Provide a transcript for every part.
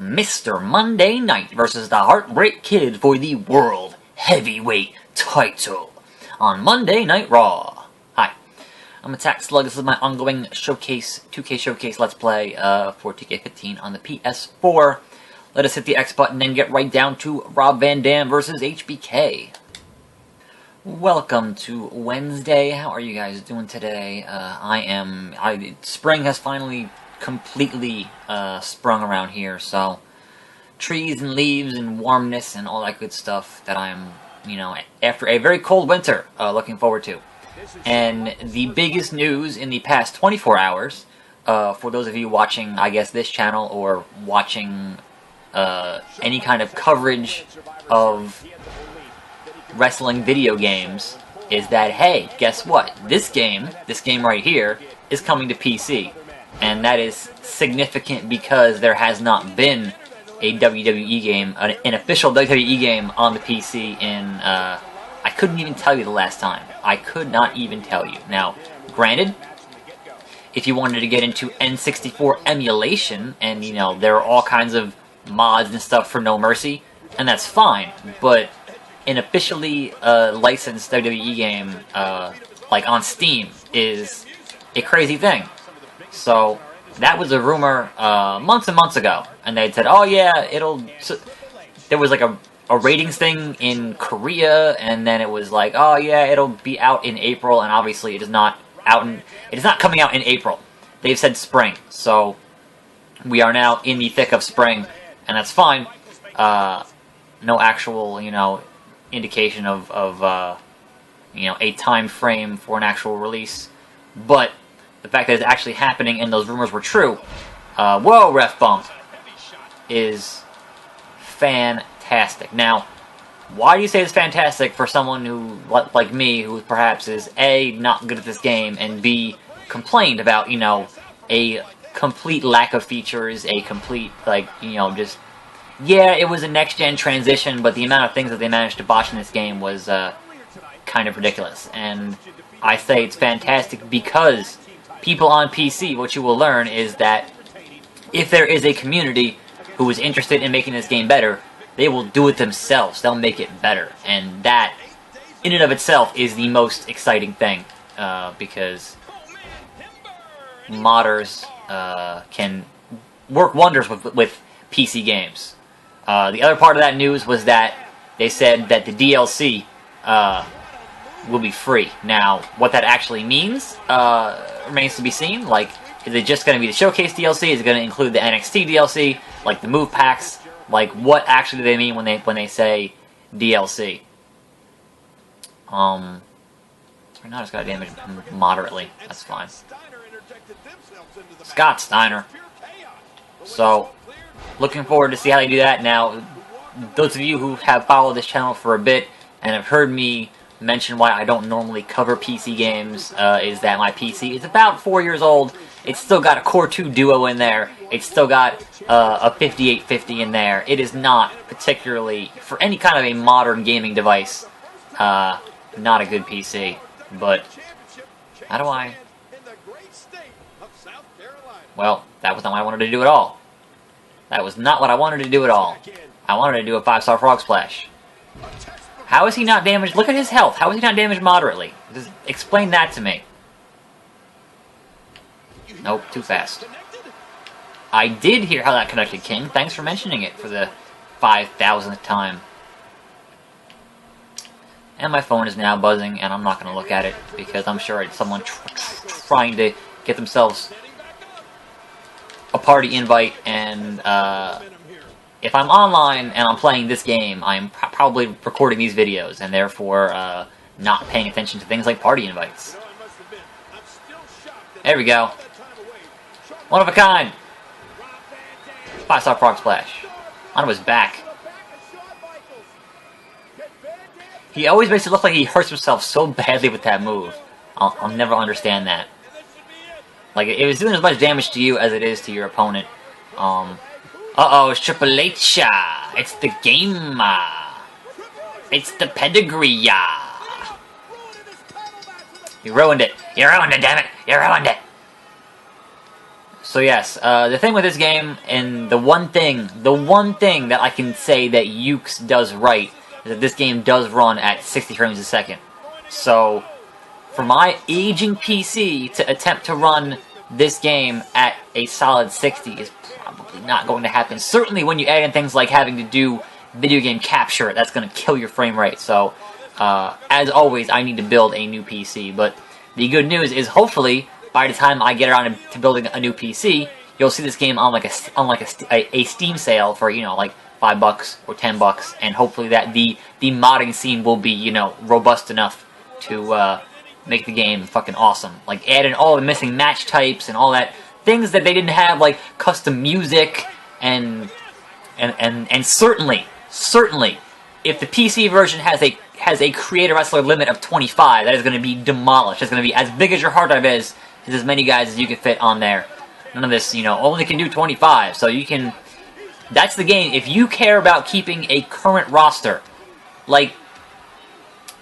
Mr. Monday Night versus the Heartbreak Kid for the World Heavyweight title on Monday Night Raw. Hi, I'm Attack Slug. This is my ongoing showcase, 2K showcase Let's Play for 2K15 on the PS4. Let us hit the X button and get right down to Rob Van Dam versus HBK. Welcome to Wednesday. How are you guys doing today? Spring has finally completely sprung around here, so trees and leaves and warmness and all that good stuff that I'm, after a very cold winter, looking forward to. And the biggest news in the past 24 hours, for those of you watching, I guess, this channel or watching any kind of coverage of wrestling video games, is that, hey, guess what? This game right here, is coming to PC. And that is significant because there has not been a WWE game, an official WWE game on the PC in, I couldn't even tell you the last time. I could not even tell you. Now, granted, if you wanted to get into N64 emulation, and, there are all kinds of mods and stuff for No Mercy, and that's fine, but an officially licensed WWE game, like on Steam, is a crazy thing. So, that was a rumor months and months ago, and they said, oh yeah, there was like a ratings thing in Korea, and then it was like, oh yeah, it'll be out in April, and obviously it is not coming out in April. They've said spring, so we are now in the thick of spring, and that's fine. No actual, indication of a time frame for an actual release, but the fact that it's actually happening and those rumors were true, whoa, ref bump, is fantastic. Now, why do you say it's fantastic for someone who, like me, who perhaps is A, not good at this game, and B, complained about, a complete lack of features, a complete, just, yeah, it was a next-gen transition, but the amount of things that they managed to botch in this game was kind of ridiculous. And I say it's fantastic because people on PC, what you will learn is that if there is a community who is interested in making this game better, they will do it themselves. They'll make it better. And that, in and of itself, is the most exciting thing. Because modders can work wonders with PC games. The other part of that news was that they said that the DLC will be free. Now, what that actually means remains to be seen. Like, is it just going to be the Showcase DLC? Is it going to include the NXT DLC? Like, the move packs? Like, what actually do they mean when they say DLC? Right now it's got damage moderately. That's fine. Scott Steiner. So, looking forward to see how they do that. Now, those of you who have followed this channel for a bit and have heard me mention why I don't normally cover PC games, is that my PC is about 4 years old. It's still got a Core 2 Duo in there. It's still got a 5850 in there. It is not particularly, for any kind of a modern gaming device, not a good PC. But, how do I... Well, that was not what I wanted to do at all. That was not what I wanted to do at all. I wanted to do a 5-star frog splash. How is he not damaged? Look at his health. How is he not damaged moderately? Just explain that to me. Nope, too fast. I did hear how that connected, King. Thanks for mentioning it for the 5,000th time. And my phone is now buzzing, and I'm not going to look at it because I'm sure it's someone trying to get themselves a party invite, and if I'm online and I'm playing this game, I'm probably recording these videos, and therefore not paying attention to things like party invites. There we go. One of a kind. 5-star frog splash. Onto his back. He always makes it look like he hurts himself so badly with that move. I'll never understand that. Like, it was doing as much damage to you as it is to your opponent. Uh-oh, it's Triple H. It's the game. It's the pedigree. You ruined it. You ruined it, damn it. You ruined it. So yes, the thing with this game, and the one thing that I can say that Yuke does right, is that this game does run at 60 frames a second. So, for my aging PC to attempt to run this game at a solid 60 is probably not going to happen. Certainly when you add in things like having to do video game capture, that's going to kill your frame rate. So, as always, I need to build a new PC. But the good news is, hopefully, by the time I get around to building a new PC, you'll see this game on like a Steam sale for, you know, like $5 or $10, and hopefully that the modding scene will be, you know, robust enough to make the game fucking awesome. Like, add in all the missing match types and all that, things that they didn't have, like custom music and certainly, if the PC version has a creator wrestler limit of 25, that is going to be demolished. It's going to be as big as your hard drive is as many guys as you can fit on there. None of this, you know, only can do 25, so you can... That's the game. If you care about keeping a current roster, like,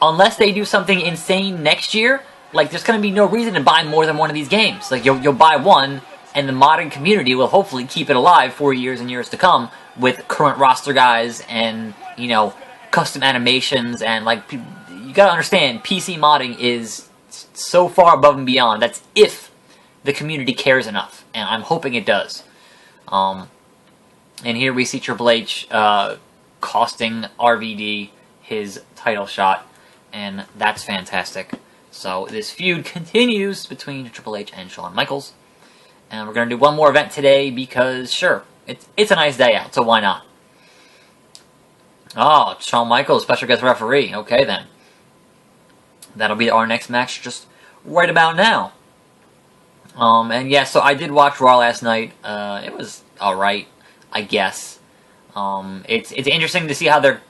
unless they do something insane next year, like, there's going to be no reason to buy more than one of these games. Like, you'll buy one, and the modding community will hopefully keep it alive for years and years to come with current roster guys and, you know, custom animations, and, like, you gotta understand, PC modding is so far above and beyond. That's if the community cares enough, and I'm hoping it does. And here we see Triple H costing RVD his title shot, and that's fantastic. So this feud continues between Triple H and Shawn Michaels, and we're gonna do one more event today because, sure, it's a nice day out, so why not? Oh, Shawn Michaels, special guest referee. Okay, then. That'll be our next match just right about now. And yeah, so I did watch Raw last night. It was alright, I guess. It's interesting to see how they're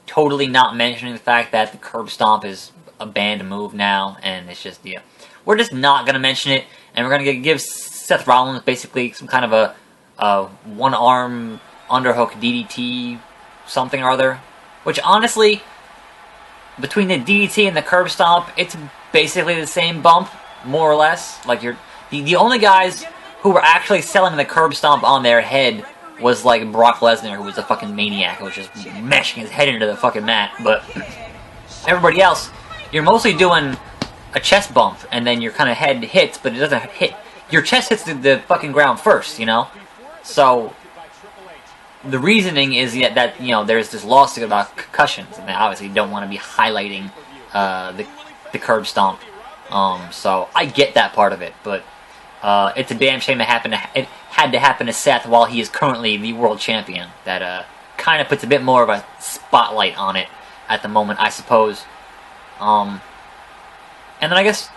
totally not mentioning the fact that the curb stomp is a banned move now, and it's just, yeah. We're just not going to mention it, and we're going to give Seth Rollins basically some kind of a one-arm underhook DDT something or other, which honestly, between the DDT and the curb stomp, it's basically the same bump, more or less. Like, the only guys who were actually selling the curb stomp on their head was like Brock Lesnar, who was a fucking maniac, who was just mashing his head into the fucking mat. But everybody else, you're mostly doing a chest bump, and then your kind of head hits, but it doesn't hit. Your chest hits the fucking ground first, you know? So the reasoning is that, you know, there's this lawsuit about concussions, and they obviously don't want to be highlighting the curb stomp. So I get that part of it, but it's a damn shame it had to happen to Seth while he is currently the world champion. That kind of puts a bit more of a spotlight on it at the moment, I suppose. And then I guess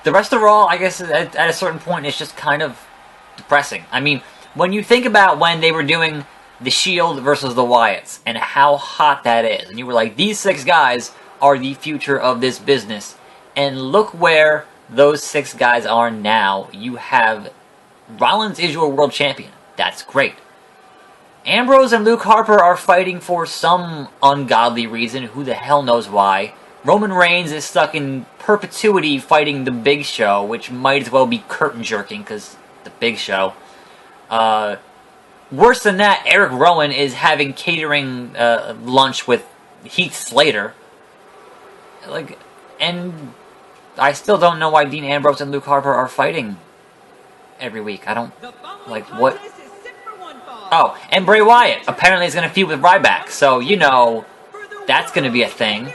the rest of Raw, I guess at a certain point, is just kind of depressing. I mean, when you think about when they were doing The Shield versus the Wyatts, and how hot that is. And you were like, these 6 guys are the future of this business. And look where those 6 guys are now. You have Rollins is your world champion. That's great. Ambrose and Luke Harper are fighting for some ungodly reason. Who the hell knows why. Roman Reigns is stuck in perpetuity fighting the Big Show, which might as well be curtain jerking, because the Big Show. Worse than that, Eric Rowan is having catering lunch with Heath Slater. Like, and I still don't know why Dean Ambrose and Luke Harper are fighting every week. I don't, like, what? Oh, and Bray Wyatt apparently is going to feud with Ryback, so, you know, that's going to be a thing.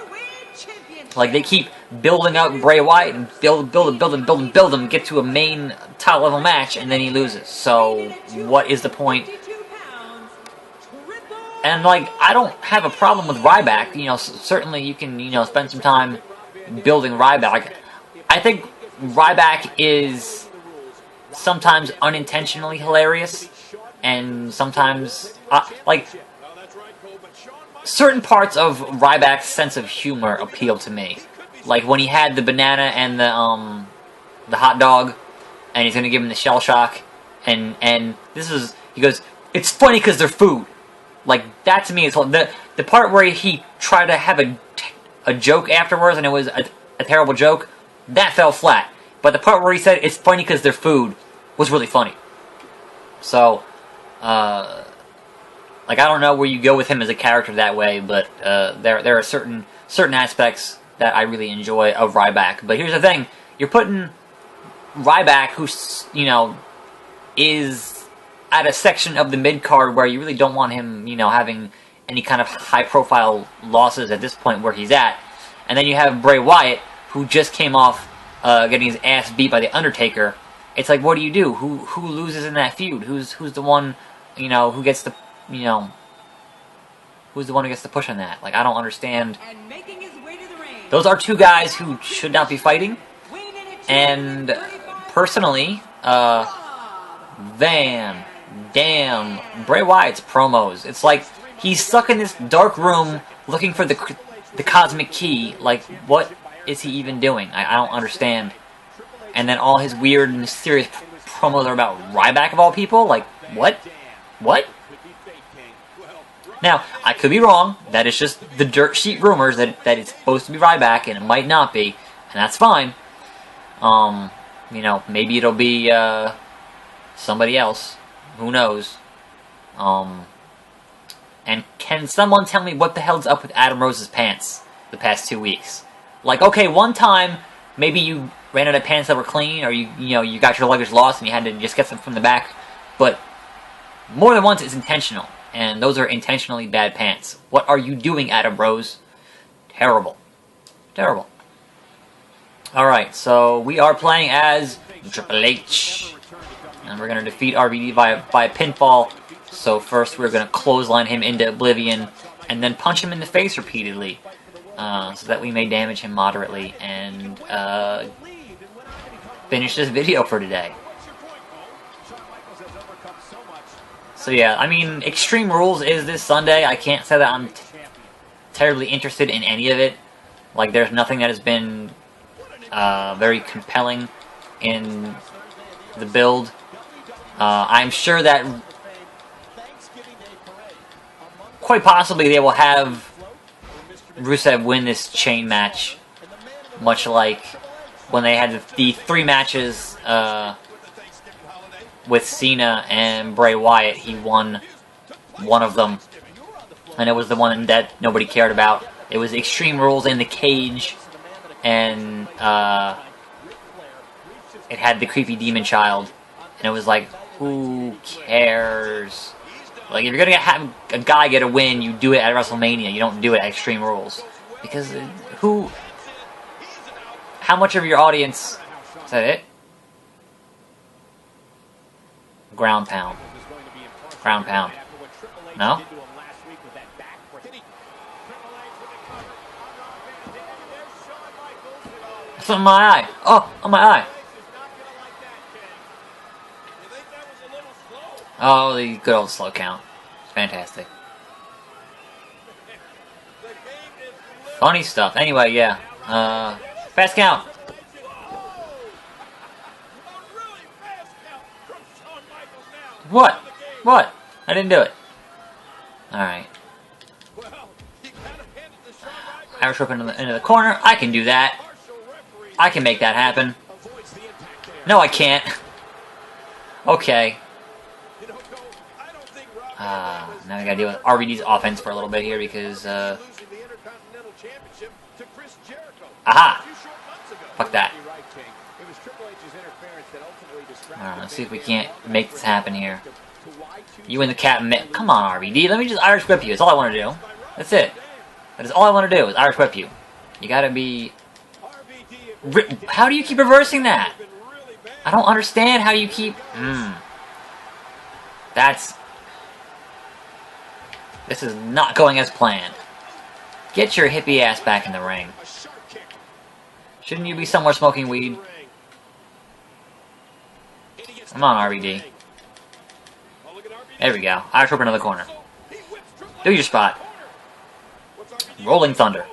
Like, they keep building up Bray Wyatt and build him, get to a main top-level match, and then he loses. So, what is the point? And, like, I don't have a problem with Ryback. You know, certainly you can, you know, spend some time building Ryback. I think Ryback is sometimes unintentionally hilarious, and sometimes, like, certain parts of Ryback's sense of humor appeal to me. Like when he had the banana and the hot dog, and he's gonna give him the shell shock, and this is, he goes, it's funny because they're food. Like, that to me is the part where he tried to have a joke afterwards, and it was a terrible joke. That fell flat. But the part where he said it's funny because they're food was really funny. So, like, I don't know where you go with him as a character that way, but there are certain aspects that I really enjoy of Ryback. But here's the thing: you're putting Ryback, who's, you know, is at a section of the mid card where you really don't want him, you know, having any kind of high profile losses at this point where he's at, and then you have Bray Wyatt, who just came off getting his ass beat by the Undertaker. It's like, what do you do? Who loses in that feud? Who's the one, you know, who gets the, you know, who's the one who gets the push on that? Like, I don't understand. Those are two guys who should not be fighting. And personally, damn, Bray Wyatt's promos. It's like he's stuck in this dark room looking for the cosmic key. Like, what is he even doing? I don't understand. And then all his weird, mysterious promos are about Ryback of all people. Like, what? What? Now, I could be wrong. That is just the dirt sheet rumors that it's supposed to be Ryback, and it might not be, and that's fine. You know, maybe it'll be somebody else. Who knows? And can someone tell me what the hell's up with Adam Rose's pants the past 2 weeks? Like, okay, one time maybe you ran out of pants that were clean, or you got your luggage lost and you had to just get them from the back, but more than once it's intentional. And those are intentionally bad pants. What are you doing, Adam Rose? Terrible. Terrible. Alright, so we are playing as Triple H. And we're going to defeat RVD by pinfall. So first we're going to clothesline him into oblivion, and then punch him in the face repeatedly. So that we may damage him moderately, and finish this video for today. So yeah, I mean, Extreme Rules is this Sunday. I can't say that I'm terribly interested in any of it. Like, there's nothing that has been very compelling in the build. I'm sure that quite possibly they will have Rusev win this chain match, much like when they had the 3 matches with Cena and Bray Wyatt. He won one of them, and it was the one that nobody cared about. It was Extreme Rules in the cage, and it had the creepy demon child, and it was like, who cares? Like, if you're gonna have a guy get a win, you do it at WrestleMania. You don't do it at Extreme Rules, because how much of your audience, is that it? Ground pound. Ground pound. No? It's on my eye. Oh, on my eye. Oh, the good old slow count. Fantastic. Funny stuff. Anyway, yeah. Fast count. What? What? I didn't do it. Alright. Irish whip into the corner. I can do that. I can make that happen. No, I can't. Okay. Now we gotta deal with RVD's offense for a little bit here because, aha! Fuck that. Alright, let's see if we can't make this happen here. You and the Captain. Come on, RVD. Let me just Irish whip you. That's all I want to do. That's it. That is all I want to do is Irish whip you. You gotta be... How do you keep reversing that? I don't understand how you keep... This is not going as planned. Get your hippie ass back in the ring. Shouldn't you be somewhere smoking weed? Come on, RVD. There we go. Irish whip into the corner. Do your spot. Rolling Thunder.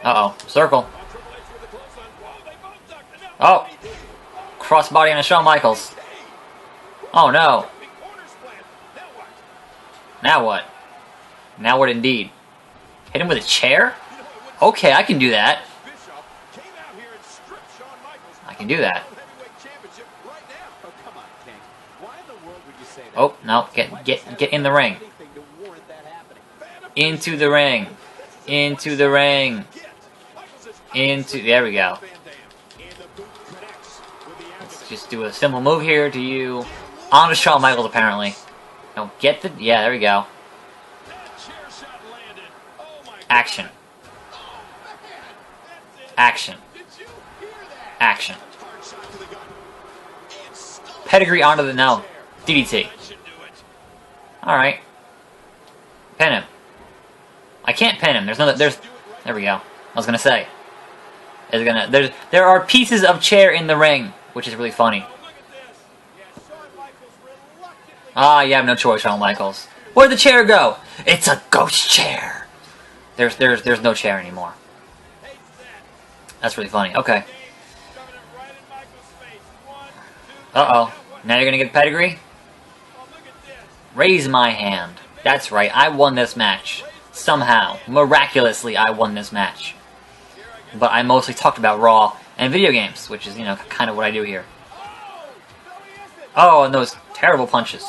Uh-oh. Circle. Oh. Crossbody on a Shawn Michaels. Oh, no. Now what? Now what indeed? Hit him with a chair? Okay, I can do that. I can do that. Oh, no, get in the ring. Into the ring. Into the ring. There we go. Let's just do a simple move here to you. On to Shawn Michaels, apparently. No, get the... Yeah, there we go. Action. Action. Action. Pedigree onto the... No. DDT. Alright. Pin him. I can't pin him. There we go. I was gonna say. There are pieces of chair in the ring, which is really funny. Ah, you have no choice, Shawn Michaels. Where'd the chair go? It's a ghost chair. There's no chair anymore. That's really funny. Okay. Uh-oh. Now you're gonna get pedigree? Raise my hand. That's right. I won this match. Somehow. Miraculously, I won this match. But I mostly talked about Raw and video games, which is, you know, kind of what I do here. Oh, and those terrible punches.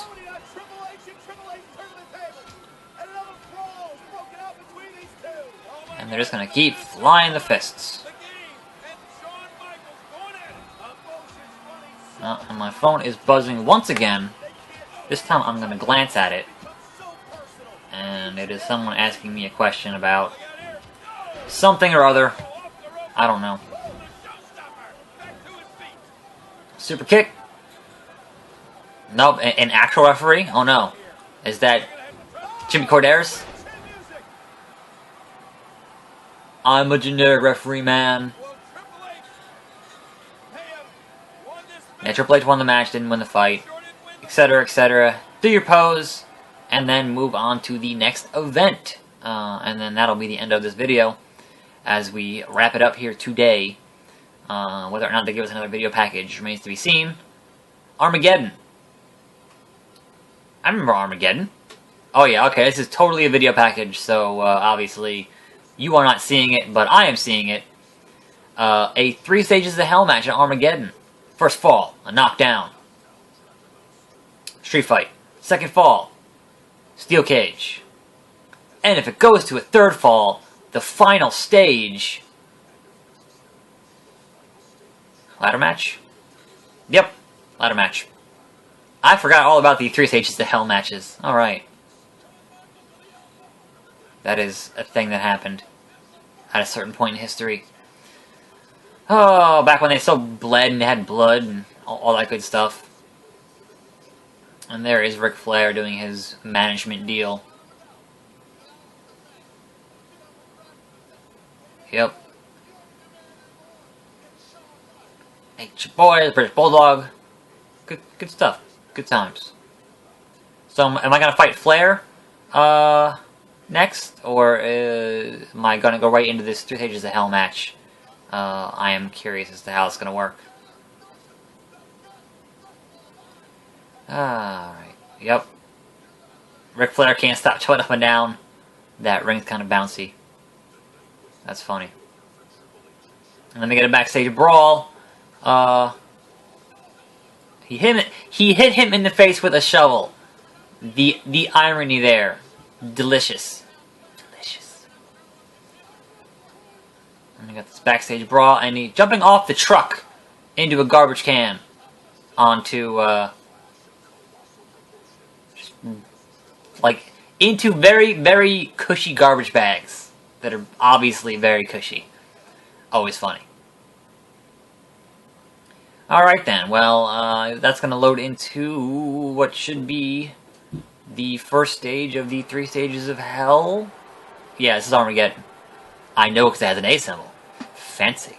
And they're just gonna keep flying the fists. Oh, and my phone is buzzing once again. This time I'm gonna glance at it. And it is someone asking me a question about something or other. I don't know. Super kick? Nope, an actual referee? Oh no. Is that Jimmy Corderas? I'm a generic referee, man. Yeah, Triple H won the match, didn't win the fight, etc., etc. Do your pose, and then move on to the next event. And then that'll be the end of this video, as we wrap it up here today. Whether or not they give us another video package remains to be seen. Armageddon. I remember Armageddon. Oh yeah, okay, this is totally a video package, so obviously you are not seeing it, but I am seeing it. A 3 Stages of Hell match at Armageddon. First fall, a knockdown. Street fight. Second fall, steel cage. And if it goes to a third fall, the final stage... Ladder match? Yep, ladder match. I forgot all about the 3 Stages of Hell matches. Alright. That is a thing that happened at a certain point in history. Oh, back when they still bled and they had blood and all that good stuff. And there is Ric Flair doing his management deal. Yep. Hey, your boy, the British Bulldog. Good stuff. Good times. So, am I gonna fight Flair next, or am I gonna go right into this 3 Stages of Hell match? I am curious as to how it's gonna work. Alright. Yep. Ric Flair can't stop jumping up and down. That ring's kind of bouncy. That's funny. And then they get a backstage brawl. He hit him in the face with a shovel. The irony there. Delicious. Delicious. And we got this backstage brawl, and he jumping off the truck into a garbage can onto like into very, very cushy garbage bags that are obviously very cushy. Always funny. Alright then, well, that's going to load into what should be the first stage of the 3 Stages of Hell. Yeah, this is Armageddon. I know because it has an A symbol. Fancy.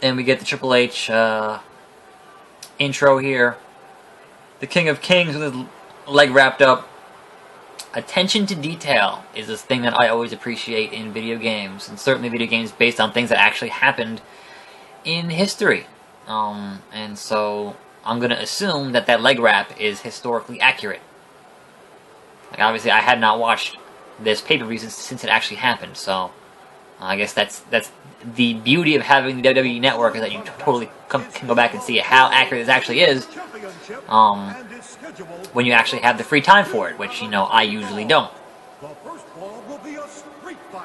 And we get the Triple H intro here. The King of Kings with his leg wrapped up. Attention to detail is this thing that I always appreciate in video games, and certainly video games based on things that actually happened in history. And so I'm going to assume that that leg wrap is historically accurate. Like, obviously I had not watched this pay-per-view since it actually happened, so I guess that's the beauty of having the WWE Network, is that you totally can go back and see how accurate this actually is when you actually have the free time for it, which, you know, I usually don't.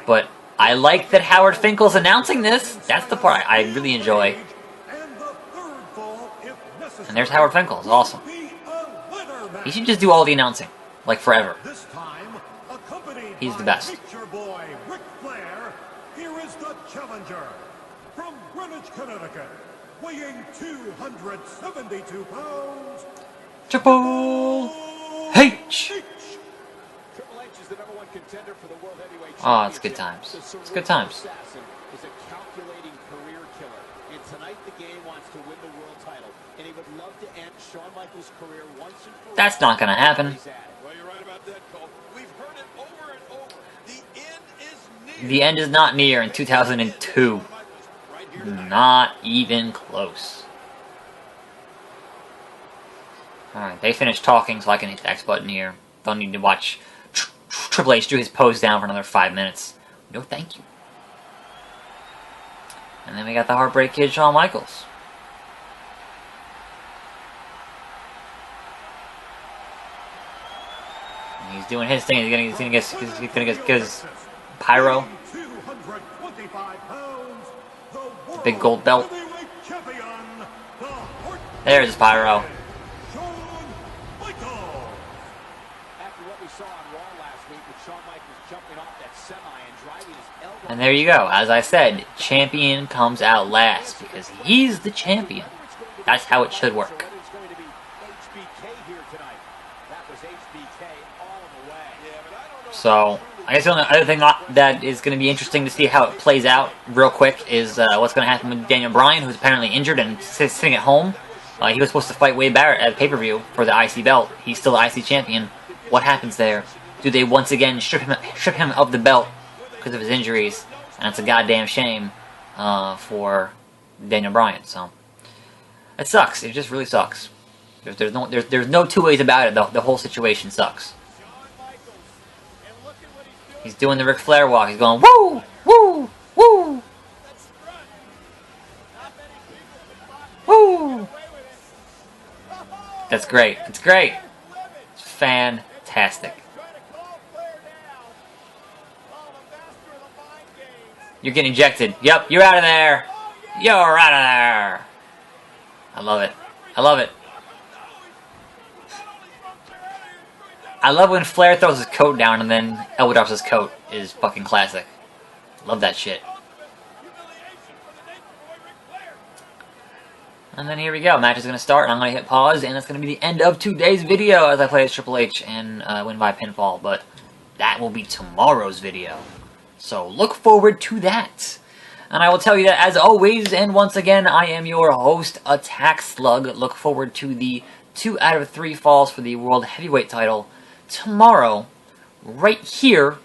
But I like that Howard Finkel's announcing this. That's the part I really enjoy. And there's Howard Finkel. It's awesome. He should just do all the announcing, like forever. He's the best. Here is the challenger from Greenwich, Connecticut, weighing 272 pounds. Triple H. Oh, it's good times. It's good times. That's not gonna happen. The end is not near in 2002. Not even close. Alright, they finished talking, so I can hit the X button here. Don't need to watch Triple H do his pose down for another 5 minutes. No thank you. And then we got the Heartbreak Kid, Shawn Michaels. And he's doing his thing. He's gonna get his pyro. The big gold belt. There's his pyro. And there you go. As I said, champion comes out last because he's the champion. That's how it should work. So, I guess the only other thing that is going to be interesting to see how it plays out real quick is what's going to happen with Daniel Bryan, who's apparently injured and sitting at home. He was supposed to fight Wade Barrett at pay-per-view for the IC belt. He's still the IC champion. What happens there? Do they once again strip him of the belt because of his injuries? And it's a goddamn shame for Daniel Bryan. So it sucks. It just really sucks. There's no two ways about it. The whole situation sucks. He's doing the Ric Flair walk. He's going woo, woo, woo, woo. That's great. It's great. It's fantastic. You're getting ejected. Yep, you're out of there. You're out of there. I love it. I love it. I love when Flair throws his coat down and then Elwood drops his coat. Is fucking classic. Love that shit. And then here we go. Match is going to start, and I'm going to hit pause, and that's going to be the end of today's video as I play as Triple H and win by pinfall. But that will be tomorrow's video. So look forward to that. And I will tell you that, as always, and once again, I am your host, Attack Slug. Look forward to the 2 out of 3 falls for the World Heavyweight title tomorrow, right here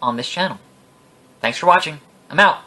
on this channel. Thanks for watching. I'm out.